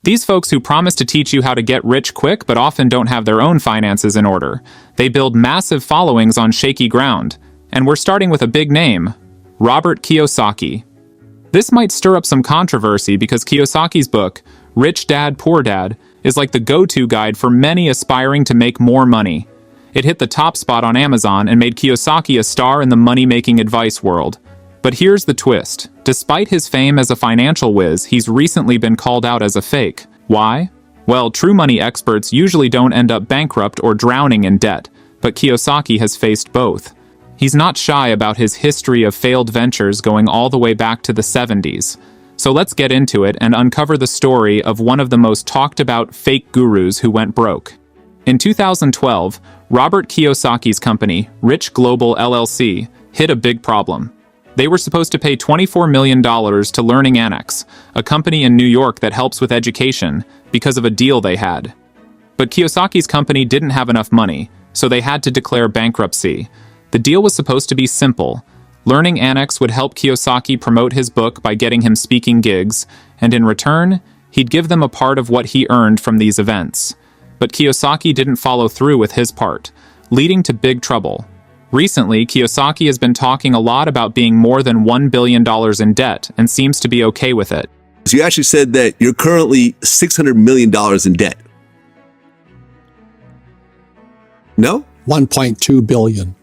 These folks who promise to teach you how to get rich quick but often don't have their own finances in order. They build massive followings on shaky ground. And we're starting with a big name, Robert Kiyosaki. This might stir up some controversy because Kiyosaki's book, Rich Dad, Poor Dad, is like the go-to guide for many aspiring to make more money. It hit the top spot on Amazon and made Kiyosaki a star in the money-making advice world. But here's the twist. Despite his fame as a financial whiz, he's recently been called out as a fake. Why? Well, true money experts usually don't end up bankrupt or drowning in debt, but Kiyosaki has faced both. He's not shy about his history of failed ventures going all the way back to the 70s. So let's get into it and uncover the story of one of the most talked about fake gurus who went broke. In 2012, Robert Kiyosaki's company, Rich Global LLC, hit a big problem. They were supposed to pay $24 million to Learning Annex, a company in New York that helps with education, because of a deal they had. But Kiyosaki's company didn't have enough money, so they had to declare bankruptcy. The deal was supposed to be simple. Learning Annex would help Kiyosaki promote his book by getting him speaking gigs, and in return, he'd give them a part of what he earned from these events. But Kiyosaki didn't follow through with his part, leading to big trouble. Recently, Kiyosaki has been talking a lot about being more than $1 billion in debt and seems to be okay with it. So you actually said that you're currently $600 million in debt. No? 1.2 billion.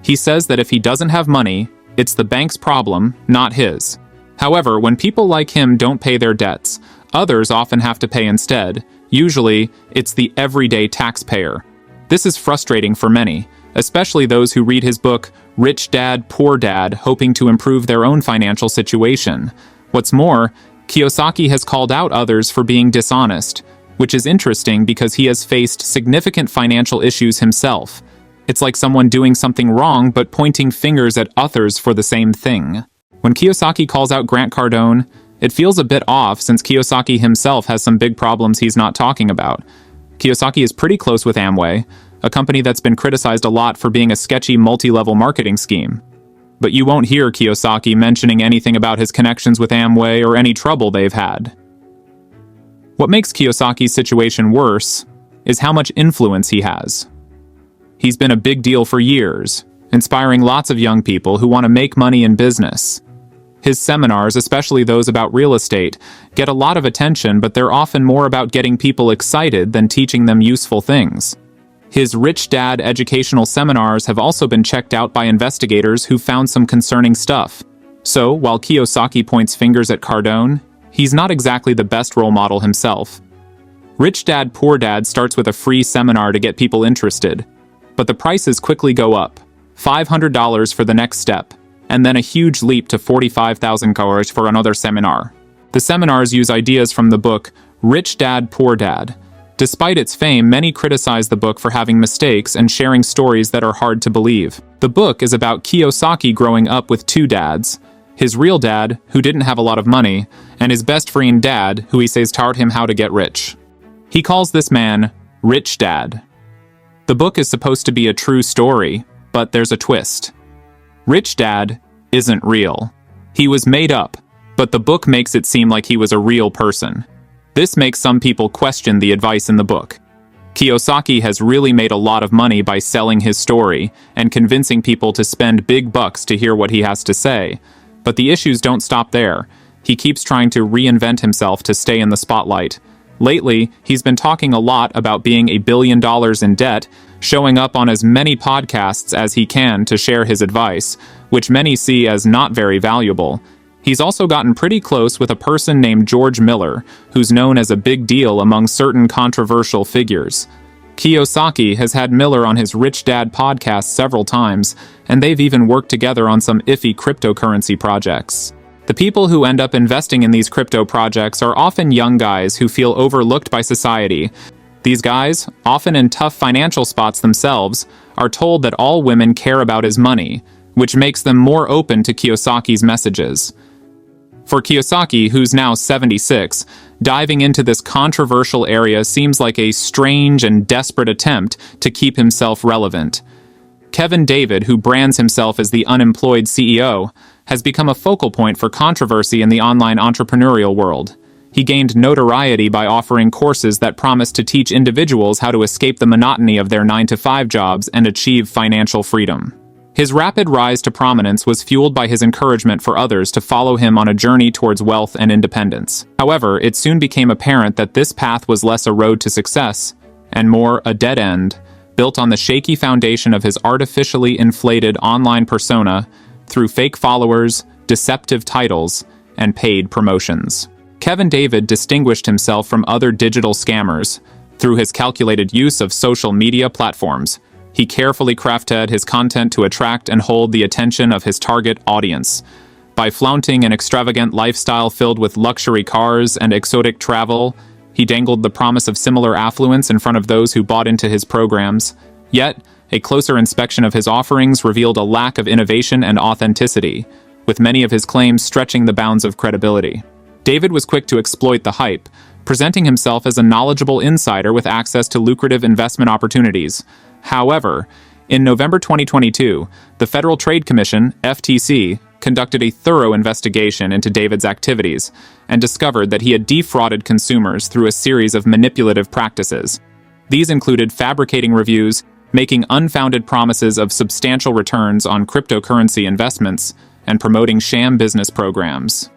He says that if he doesn't have money, it's the bank's problem, not his. However, when people like him don't pay their debts, others often have to pay instead. Usually, it's the everyday taxpayer. This is frustrating for many, especially those who read his book, Rich Dad, Poor Dad, hoping to improve their own financial situation. What's more, Kiyosaki has called out others for being dishonest, which is interesting because he has faced significant financial issues himself. It's like someone doing something wrong but pointing fingers at others for the same thing. When Kiyosaki calls out Grant Cardone, it feels a bit off since Kiyosaki himself has some big problems he's not talking about. Kiyosaki is pretty close with Amway, a company that's been criticized a lot for being a sketchy multi-level marketing scheme. But you won't hear Kiyosaki mentioning anything about his connections with Amway or any trouble they've had. What makes Kiyosaki's situation worse is how much influence he has. He's been a big deal for years, inspiring lots of young people who want to make money in business. His seminars, especially those about real estate, get a lot of attention, but they're often more about getting people excited than teaching them useful things. His Rich Dad educational seminars have also been checked out by investigators who found some concerning stuff. So, while Kiyosaki points fingers at Cardone, he's not exactly the best role model himself. Rich Dad, Poor Dad starts with a free seminar to get people interested, but the prices quickly go up. $500 for the next step, and then a huge leap to $45,000 for another seminar. The seminars use ideas from the book Rich Dad, Poor Dad. Despite its fame, many criticize the book for having mistakes and sharing stories that are hard to believe. The book is about Kiyosaki growing up with two dads. His real dad, who didn't have a lot of money, and his best friend dad, who he says taught him how to get rich. He calls this man Rich Dad. The book is supposed to be a true story, but there's a twist. Rich Dad isn't real. He was made up, but the book makes it seem like he was a real person. This makes some people question the advice in the book. Kiyosaki has really made a lot of money by selling his story and convincing people to spend big bucks to hear what he has to say. But the issues don't stop there. He keeps trying to reinvent himself to stay in the spotlight. Lately, he's been talking a lot about being $1 billion in debt, showing up on as many podcasts as he can to share his advice, which many see as not very valuable. He's also gotten pretty close with a person named George Miller, who's known as a big deal among certain controversial figures. Kiyosaki has had Miller on his Rich Dad podcast several times, and they've even worked together on some iffy cryptocurrency projects. The people who end up investing in these crypto projects are often young guys who feel overlooked by society. These guys, often in tough financial spots themselves, are told that all women care about is money, which makes them more open to Kiyosaki's messages. For Kiyosaki, who's now 76, diving into this controversial area seems like a strange and desperate attempt to keep himself relevant. Kevin David, who brands himself as the unemployed CEO, has become a focal point for controversy in the online entrepreneurial world. He gained notoriety by offering courses that promised to teach individuals how to escape the monotony of their 9-to-5 jobs and achieve financial freedom. His rapid rise to prominence was fueled by his encouragement for others to follow him on a journey towards wealth and independence. However, it soon became apparent that this path was less a road to success, and more a dead end, built on the shaky foundation of his artificially inflated online persona through fake followers, deceptive titles, and paid promotions. Kevin David distinguished himself from other digital scammers through his calculated use of social media platforms. He carefully crafted his content to attract and hold the attention of his target audience. By flaunting an extravagant lifestyle filled with luxury cars and exotic travel, he dangled the promise of similar affluence in front of those who bought into his programs. Yet, a closer inspection of his offerings revealed a lack of innovation and authenticity, with many of his claims stretching the bounds of credibility. David was quick to exploit the hype, presenting himself as a knowledgeable insider with access to lucrative investment opportunities. However, in November 2022, the Federal Trade Commission, FTC, conducted a thorough investigation into David's activities and discovered that he had defrauded consumers through a series of manipulative practices. These included fabricating reviews, making unfounded promises of substantial returns on cryptocurrency investments, and promoting sham business programs.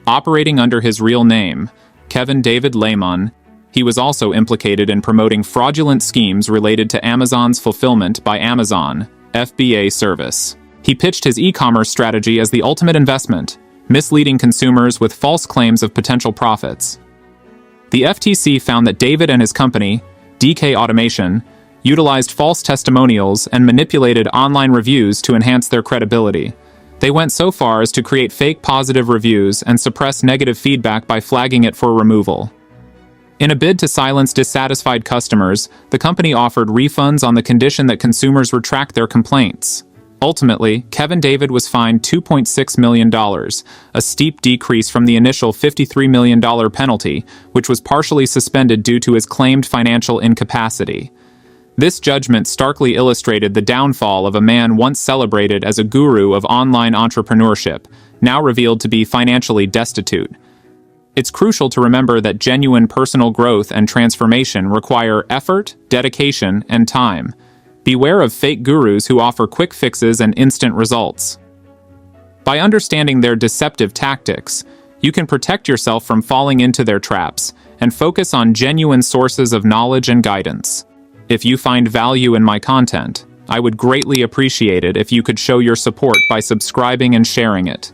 Operating under his real name, Kevin David Lehman, he was also implicated in promoting fraudulent schemes related to Amazon's Fulfillment by Amazon, FBA service. He pitched his e-commerce strategy as the ultimate investment, misleading consumers with false claims of potential profits. The FTC found that David and his company, DK Automation, utilized false testimonials and manipulated online reviews to enhance their credibility. They went so far as to create fake positive reviews and suppress negative feedback by flagging it for removal. In a bid to silence dissatisfied customers, the company offered refunds on the condition that consumers retract their complaints. Ultimately, Kevin David was fined $2.6 million, a steep decrease from the initial $53 million penalty, which was partially suspended due to his claimed financial incapacity. This judgment starkly illustrated the downfall of a man once celebrated as a guru of online entrepreneurship, now revealed to be financially destitute. It's crucial to remember that genuine personal growth and transformation require effort, dedication, and time. Beware of fake gurus who offer quick fixes and instant results. By understanding their deceptive tactics, you can protect yourself from falling into their traps and focus on genuine sources of knowledge and guidance. If you find value in my content, I would greatly appreciate it if you could show your support by subscribing and sharing it.